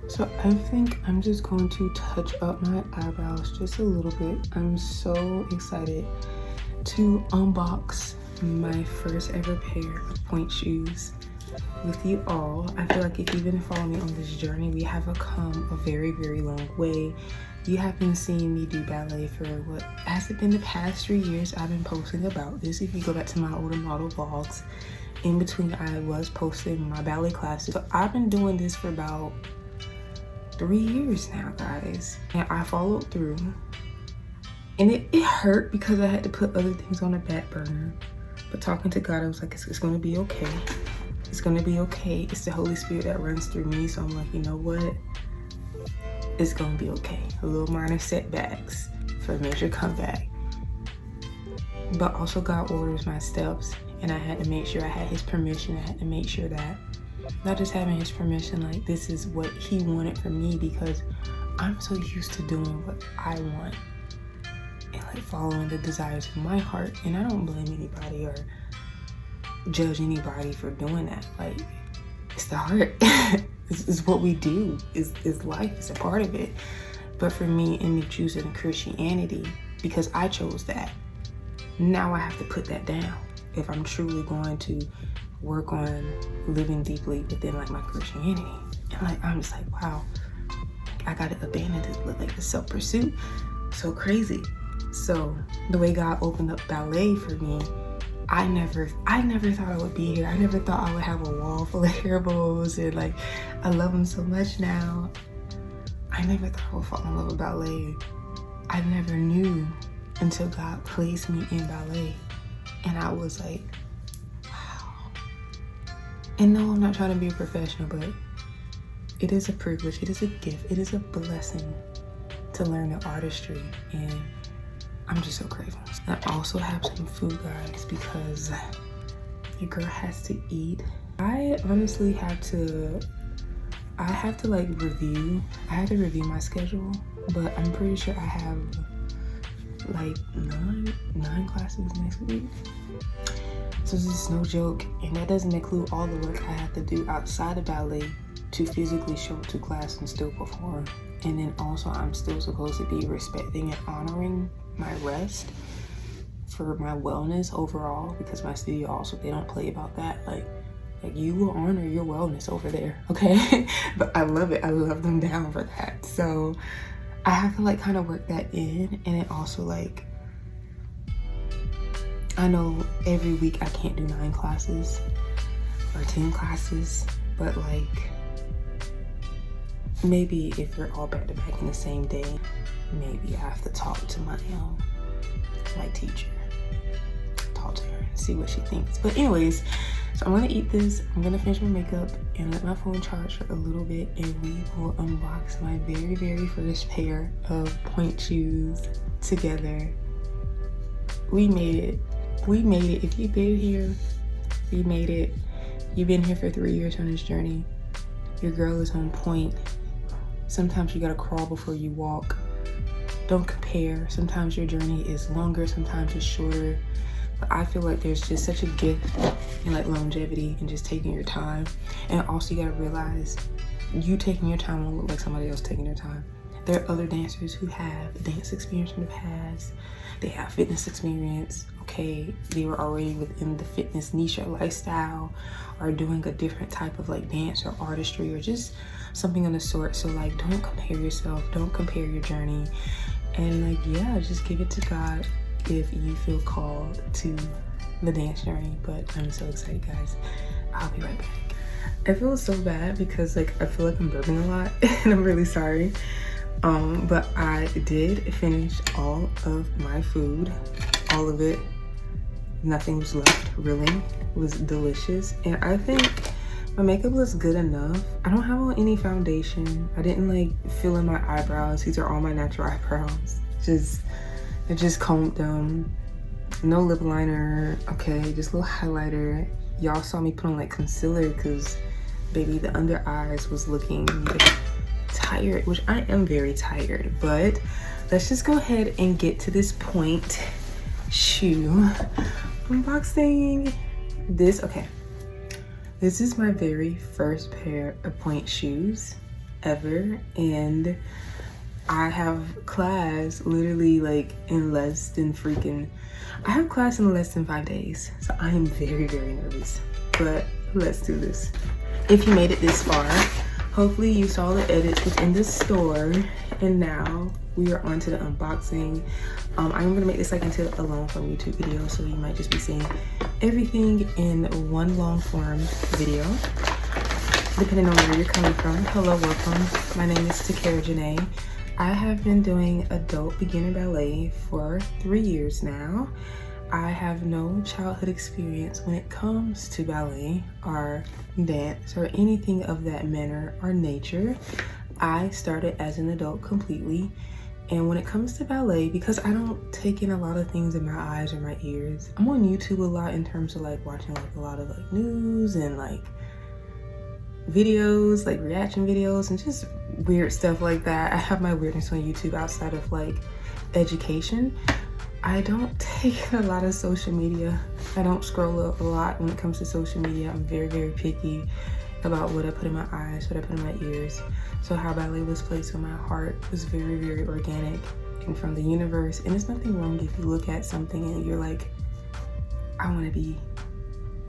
So I think I'm just going to touch up my eyebrows just a little bit. I'm so excited to unbox my first ever pair of Pointe shoes with you all. I feel like if you've been following me on this journey, we have come a very, very long way. You have been seeing me do ballet for what has it been the past 3 years. I've been posting about this. If you go back to my older model vlogs, in between I was posting my ballet classes. So I've been doing this for about 3 years now, guys, and I followed through, and it hurt because I had to put other things on the back burner. But talking to God, I was like, it's gonna be okay. It's gonna be okay. It's the Holy Spirit that runs through me. So I'm like, you know what? It's gonna be okay. A little minor setbacks for a major comeback. But also God orders my steps, and I had to make sure I had his permission. I had to make sure that not just having his permission, like this is what he wanted from me, because I'm so used to doing what I want and like following the desires of my heart. And I don't blame anybody or judge anybody for doing that. Like, it's the heart. it's what we do. It's life. It's a part of it. But for me, and me choosing Christianity because I chose that, now I have to put that down if I'm truly going to work on living deeply within like my Christianity. And like, I'm just like, wow, I gotta abandon this, like the self-pursuit. So crazy. So the way God opened up ballet for me, I never thought I would be here. I never thought I would have a wall full of hair bows, and like, I love them so much now. I never thought I would fall in love with ballet. I never knew until God placed me in ballet. And I was like, and no, I'm not trying to be a professional, but it is a privilege, it is a gift, it is a blessing to learn the artistry, and I'm just so grateful. I also have some food, guys, because your girl has to eat. I honestly have to like review. I have to review my schedule, but I'm pretty sure I have like nine classes next week. So this is no joke, and that doesn't include all the work I have to do outside of ballet to physically show up to class and still perform. And then also I'm still supposed to be respecting and honoring my rest for my wellness overall, because my studio also, they don't play about that. Like you will honor your wellness over there, okay? But I love it. I love them down for that. So I have to like kind of work that in. And it also like, I know every week I can't do 9 classes or 10 classes, but like maybe if you're all back to back in the same day, maybe I have to talk to my teacher, talk to her and see what she thinks. But anyways, so I'm gonna eat this, I'm gonna finish my makeup and let my phone charge for a little bit, and we will unbox my very, very first pair of Pointe shoes together. We made it. We made it. If you've been here, we made it. You've been here for 3 years on this journey. Your girl is on point. Sometimes you gotta crawl before you walk. Don't compare. Sometimes your journey is longer, sometimes it's shorter. But I feel like there's just such a gift in like longevity and just taking your time. And also you gotta realize you taking your time won't look like somebody else taking their time. There are other dancers who have dance experience in the past. They have fitness experience, okay? They were already within the fitness niche or lifestyle, or doing a different type of like dance or artistry or just something of the sort. So like, don't compare yourself, don't compare your journey. And like, yeah, just give it to God if you feel called to the dance journey. But I'm so excited, guys. I'll be right back. I feel so bad because like, I feel like I'm burping a lot and I'm really sorry. But I did finish all of my food, all of it. Nothing was left, really. It was delicious. And I think my makeup looks good enough. I don't have on any foundation. I didn't like fill in my eyebrows. These are all my natural eyebrows. I just combed them. No lip liner, okay, just a little highlighter. Y'all saw me put on like concealer because baby, the under eyes was looking tired, which I am very tired. But let's just go ahead and get to this Pointe shoe unboxing. Okay, this is my very first pair of Pointe shoes. ever, and I have class literally like in less than I have class in less than 5 days. So I am very, very nervous, but let's do this. If you made it this far, hopefully you saw the edits within the store, and now we are on to the unboxing. I'm gonna make this like into a long form YouTube video, so you might just be seeing everything in one long form video, depending on where you're coming from. Hello, welcome. My name is Takara Janae. I have been doing adult beginner ballet for 3 years now. I have no childhood experience when it comes to ballet or dance or anything of that manner or nature. I started as an adult completely. And when it comes to ballet, because I don't take in a lot of things in my eyes or my ears, I'm on YouTube a lot in terms of like watching like a lot of like news and like videos, like reaction videos and just weird stuff like that. I have my weirdness on YouTube outside of like education. I don't take a lot of social media. I don't scroll up a lot when it comes to social media. I'm very, very picky about what I put in my eyes, what I put in my ears. So how ballet was placed on my heart was very, very organic and from the universe. And there's nothing wrong if you look at something and you're like, I want to be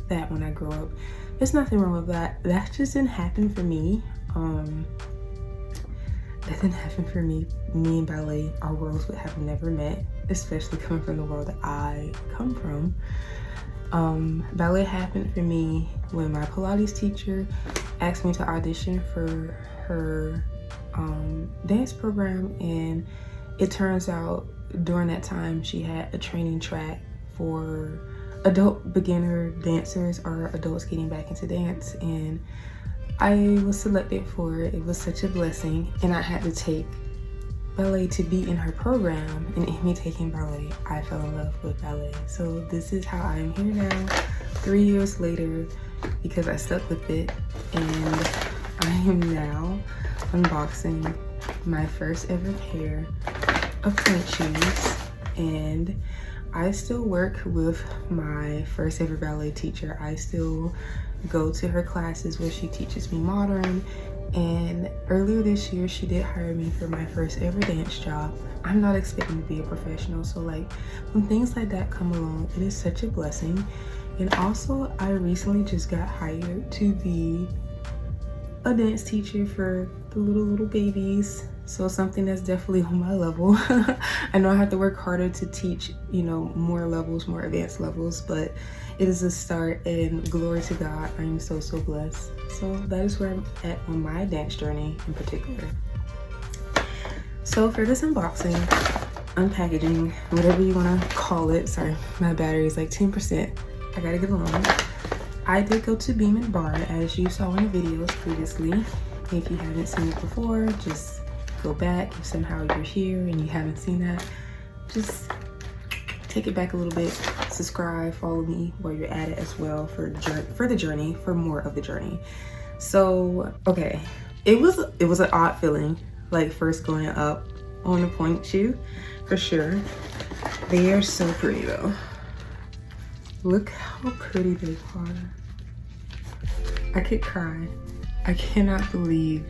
that when I grow up. There's nothing wrong with that. That just didn't happen for me. That didn't happen for me. Me and ballet, our worlds would have never met, especially coming from the world that I come from. Ballet happened for me when my Pilates teacher asked me to audition for her dance program, and it turns out during that time she had a training track for adult beginner dancers or adults getting back into dance, and I was selected for it. It was such a blessing, and I had to take ballet to be in her program, and in me taking ballet, I fell in love with ballet. So this is how I am here now, 3 years later, because I stuck with it, and I am now unboxing my first ever pair of Pointe shoes. And I still work with my first ever ballet teacher. I still go to her classes where she teaches me modern. And earlier this year, she did hire me for my first ever dance job. I'm not expecting to be a professional. So like when things like that come along, it is such a blessing. And also I recently just got hired to be a dance teacher for the little babies. So something that's definitely on my level. I know I have to work harder to teach, you know, more levels, more advanced levels, but it is a start, and glory to God. I am so, so blessed. So that is where I'm at on my dance journey in particular. So for this unboxing, unpackaging, whatever you want to call it, sorry, my battery is like 10%. I gotta get along. I did go to Beam and Bar, as you saw in the videos previously. If you haven't seen it before, just go back. If somehow you're here and you haven't seen that, just take it back a little bit, subscribe, follow me while you're at it as well for the journey, for more of the journey. So, okay, it was an odd feeling, like first going up on the Pointe shoe, for sure. They are so pretty though. Look how pretty they are. I could cry. I cannot believe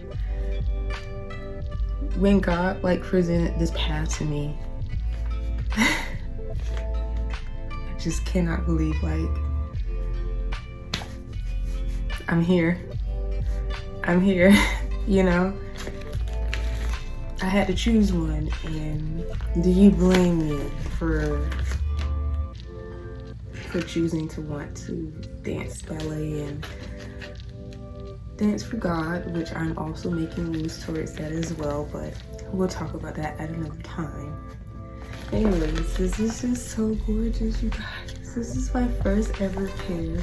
when God like presented this path to me. I just cannot believe, like, I'm here, you know? I had to choose one, and do you blame me for choosing to want to dance ballet and dance for God, which I'm also making moves towards that as well, but we'll talk about that at another time. Anyways, this is just so gorgeous, you guys. This is my first ever pair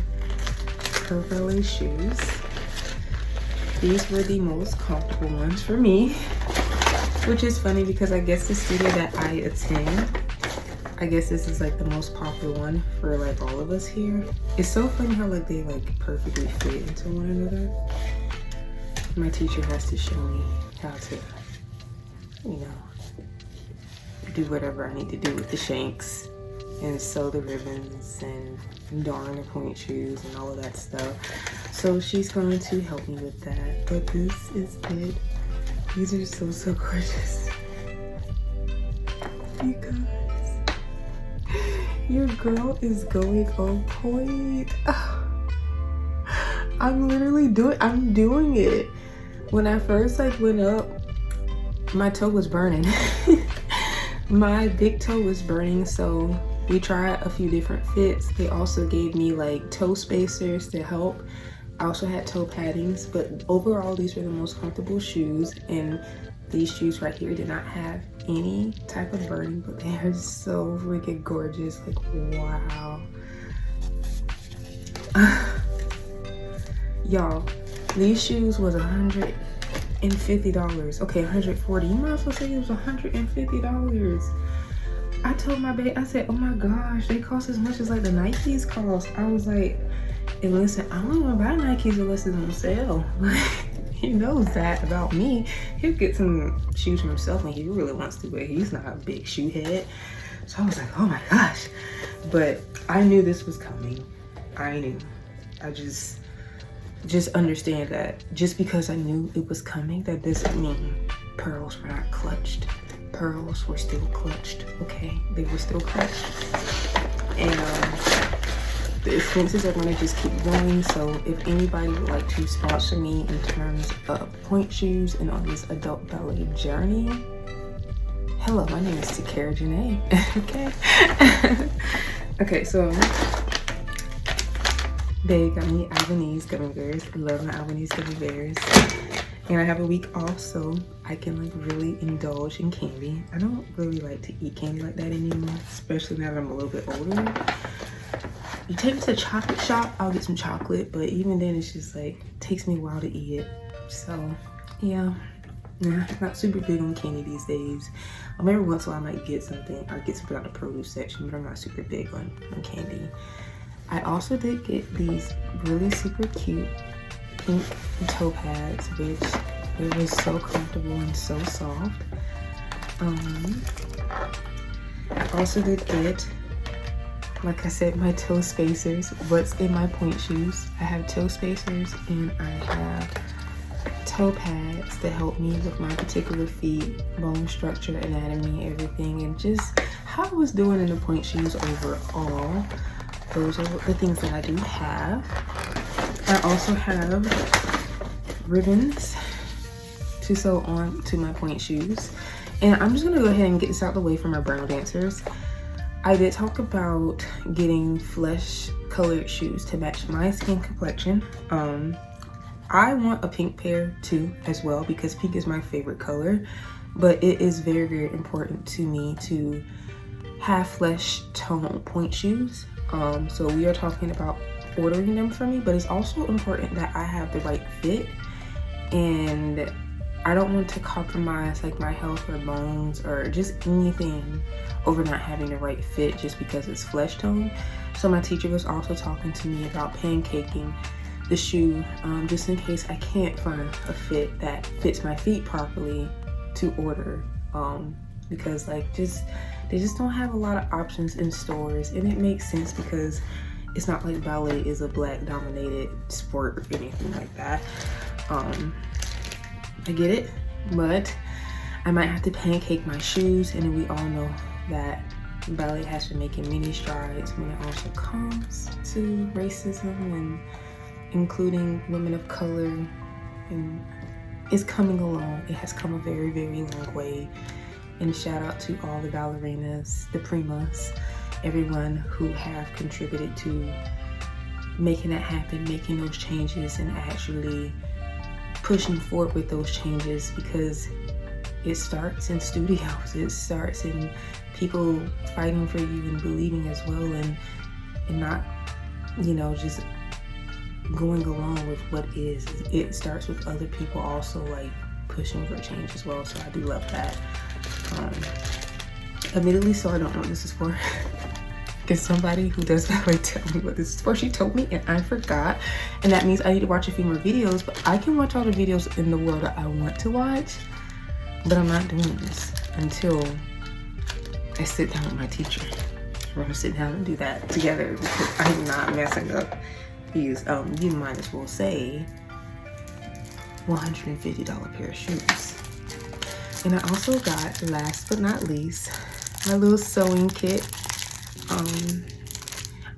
of ballet shoes. These were the most comfortable ones for me, which is funny because I guess the studio that I attend, I guess this is like the most popular one for like all of us here. It's so funny how like they like perfectly fit into one another. My teacher has to show me how to, you know, do whatever I need to do with the shanks and sew the ribbons and darn the Pointe shoes and all of that stuff. So she's going to help me with that. But this is it These are so gorgeous. You guys, your girl is going on point. I'm doing it. When I first like went up, my toe was burning. My big toe was burning, so we tried a few different fits. They also gave me like toe spacers to help. I also had toe paddings, but overall these were the most comfortable shoes, and these shoes right here did not have any type of burning, but they are so freaking gorgeous. Like, wow. Y'all, these shoes was $150. Okay, $140. You might as well say it was $150. I told my babe, I said, oh my gosh, they cost as much as like the Nikes cost. I was like, and listen, I don't even buy Nikes unless it's on sale. He knows that about me. He'll get some shoes for himself when he really wants to, but he's not a big shoe head. So I was like, oh my gosh. But I knew this was coming. I knew. I just understand that just because I knew it was coming, that doesn't mean pearls were not clutched. Pearls were still clutched, okay? They were still clutched. And the expenses are gonna just keep going. So if anybody would like to sponsor me in terms of Pointe shoes and on this adult ballet journey, hello, my name is Takara Janae. Okay. Okay, so they got me Albanese gummy bears. I love my Albanese gummy bears. And I have a week off, so I can like really indulge in candy. I don't really like to eat candy like that anymore, especially now that I'm a little bit older. You take me to a chocolate shop, I'll get some chocolate, but even then it's just like, it takes me a while to eat it. So yeah, not super big on candy these days. Every once in a while I might get something, or get something out of the produce section, but I'm not super big on candy. I also did get these really super cute pink toe pads, which it was so comfortable and so soft. I also did get, like I said, my toe spacers. What's in my Pointe shoes? I have toe spacers and I have toe pads that help me with my particular feet, bone structure, anatomy, everything, and just how I was doing in the Pointe shoes overall. Those are the things that I do have. I also have ribbons to sew on to my Pointe shoes. And I'm just gonna go ahead and get this out of the way for my brown dancers. I did talk about getting flesh colored shoes to match my skin complexion. I want a pink pair too as well, because pink is my favorite color, but it is very, very important to me to have flesh tone Pointe shoes. So we are talking about ordering them for me, but it's also important that I have the right fit, and I don't want to compromise like my health or bones or just anything over not having the right fit just because it's flesh tone. So my teacher was also talking to me about pancaking the shoe, just in case I can't find a fit that fits my feet properly to order, because like they just don't have a lot of options in stores, and it makes sense because it's not like ballet is a black dominated sport or anything like that. I get it, but I might have to pancake my shoes, and we all know that ballet has been making many strides when it also comes to racism and including women of color, and it's coming along. It has come a very, very long way. And shout out to all the ballerinas, the primas, everyone who have contributed to making that happen, making those changes, and actually pushing forward with those changes, because it starts in studios. It starts in people fighting for you and believing as well, and not, you know, just going along with what is. It starts with other people also like pushing for change as well. So I do love that. Admittedly, so I don't know what this is for. Because somebody who does ballet tell me what this is for. She told me and I forgot, and that means I need to watch a few more videos. But I can watch all the videos in the world that I want to watch, but I'm not doing this until I sit down with my teacher. We're gonna sit down and do that together, because I'm not messing up these you might as well say $150 pair of shoes. And I also got, last but not least, my little sewing kit.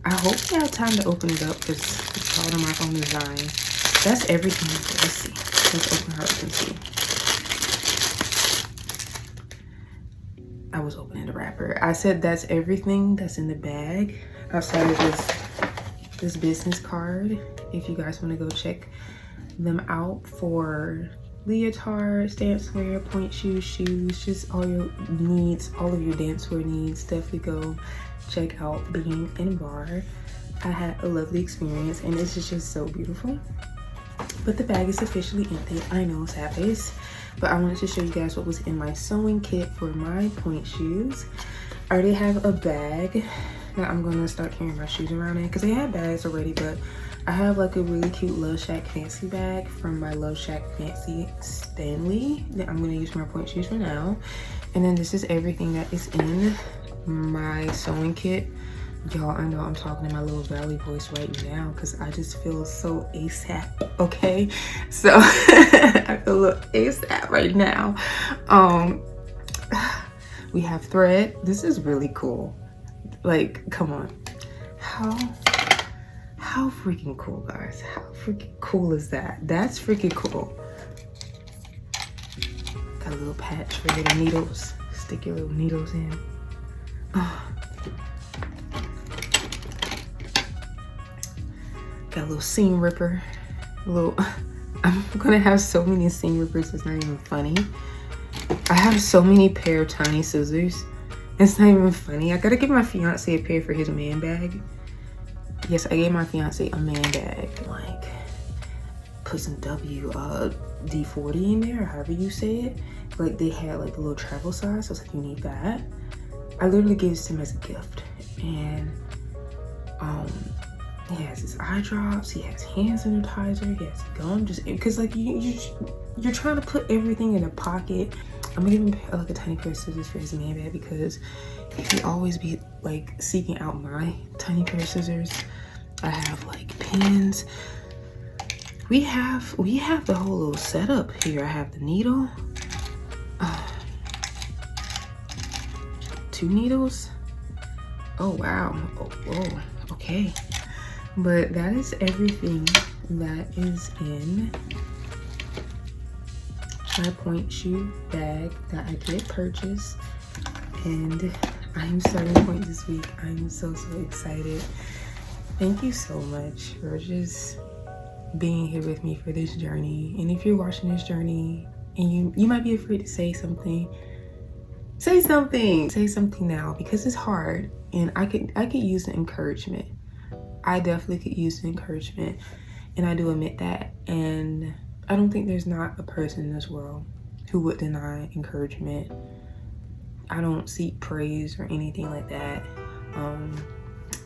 I hope we have time to open it up because it's all on my own design. That's everything. Let's see. Let's open her up and see. I was opening the wrapper. I said that's everything that's in the bag outside of this business card. If you guys want to go check them out for leotards, dance wear, point shoes, just all your needs, all of your dance wear needs, definitely go check out Being in Bar. I had a lovely experience and this is just so beautiful. But the bag is officially empty. I know, sad face. But I wanted to show you guys what was in my sewing kit for my point shoes. I already have a bag that I'm gonna start carrying my shoes around in because I had bags already, but I have like a really cute Love Shack Fancy bag from my Love Shack Fancy Stanley that I'm gonna use for my point shoes for now. And then this is everything that is in my sewing kit. Y'all, I know I'm talking in my little valley voice right now because I just feel so ASAP, okay? So I feel a little ASAP right now. We have thread. This is really cool. Like, come on. How freaking cool, guys. How freaking cool is that? That's freaking cool. Got a little patch for little needles. Stick your little needles in. Got a little seam ripper. I'm gonna have so many seam rippers, it's not even funny. I have so many pair of tiny scissors. It's not even funny. I gotta give my fiance a pair for his man bag. Yes, I gave my fiance a man bag. Like, put some D40 in there, or however you say it. Like, they had like a little travel size, so I was like, you need that. I literally gave this to him as a gift. And he has his eye drops, he has hand sanitizer, he has gum, just because like you're trying to put everything in a pocket. I'm gonna give him like a tiny pair of scissors for his man bag because he always be like seeking out my tiny pair of scissors. I have like pins. We have the whole little setup here. I have the needle, 2 needles. Oh wow. Oh, okay. But that is everything that is in my point shoe bag that I did purchase. And I'm starting point this week. I'm so excited. Thank you so much for just being here with me for this journey. And if you're watching this journey and you might be afraid to say something, say something now because it's hard and I could use the encouragement. I definitely could use the encouragement, and I do admit that. And I don't think there's not a person in this world who would deny encouragement. I don't seek praise or anything like that.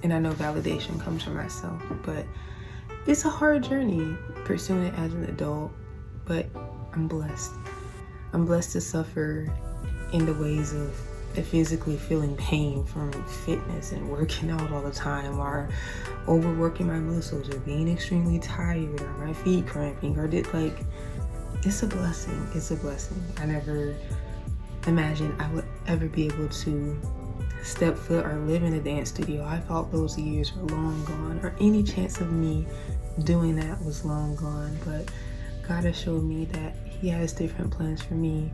And I know validation comes from myself, but it's a hard journey pursuing it as an adult, but I'm blessed. I'm blessed to suffer in the ways of physically feeling pain from fitness and working out all the time, or overworking my muscles, or being extremely tired, or my feet cramping, or it's a blessing. It's a blessing. I never imagined I would ever be able to step foot or live in a dance studio. I thought those years were long gone, or any chance of me doing that was long gone, but God has showed me that He has different plans for me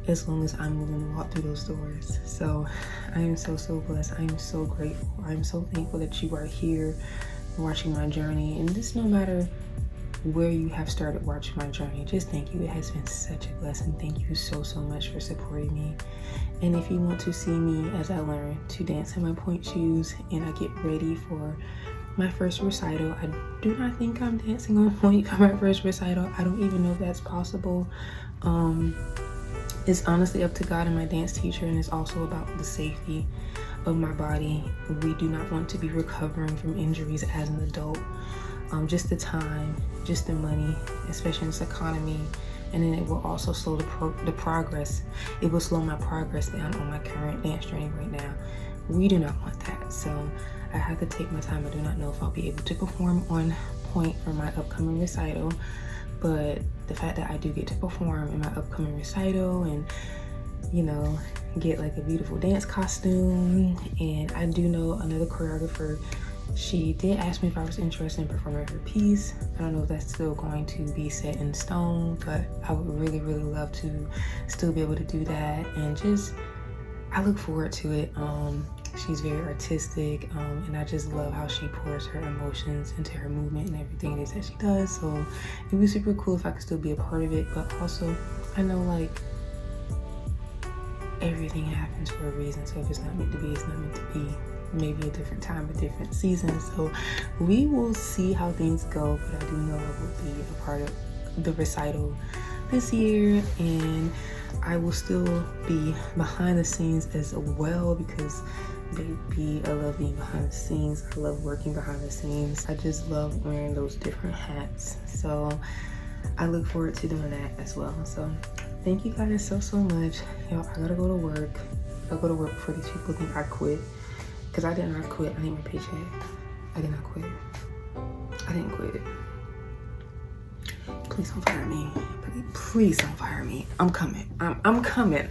as long as I'm willing to walk through those doors. So I am so blessed. I am so grateful. I'm so thankful that you are here watching my journey. And just no matter where you have started watching my journey, just thank you. It has been such a blessing. Thank you so much for supporting me. And if you want to see me as I learn to dance in my point shoes and I get ready for my first recital, I do not think I'm dancing on point for my first recital. I don't even know if that's possible. It's honestly up to God and my dance teacher, and it's also about the safety of my body. We do not want to be recovering from injuries as an adult. Just the time, just the money, especially in this economy, and then it will also slow the progress. It will slow my progress down on my current dance journey right now. We do not want that, so I have to take my time. I do not know if I'll be able to perform on point for my upcoming recital, but the fact that I do get to perform in my upcoming recital and, you know, get like a beautiful dance costume. And I do know another choreographer, she did ask me if I was interested in performing her piece. I don't know if that's still going to be set in stone, but I would really, really love to still be able to do that. And just, I look forward to it. She's very artistic, and I just love how she pours her emotions into her movement and everything it is that she does. So it'd be super cool if I could still be a part of it, but also I know like everything happens for a reason. So if it's not meant to be, it's not meant to be. Maybe a different time, a different season. So we will see how things go, but I do know I will be a part of the recital this year, and I will still be behind the scenes as well, because baby, I love being behind the scenes. I love working behind the scenes. I just love wearing those different hats. So I look forward to doing that as well. So thank you guys so much. Y'all, I gotta go to work. I'll go to work before these people think I quit. Because I did not quit. I need my paycheck. I did not quit. I didn't quit. Please don't fire me. Please don't fire me. I'm coming. I'm coming.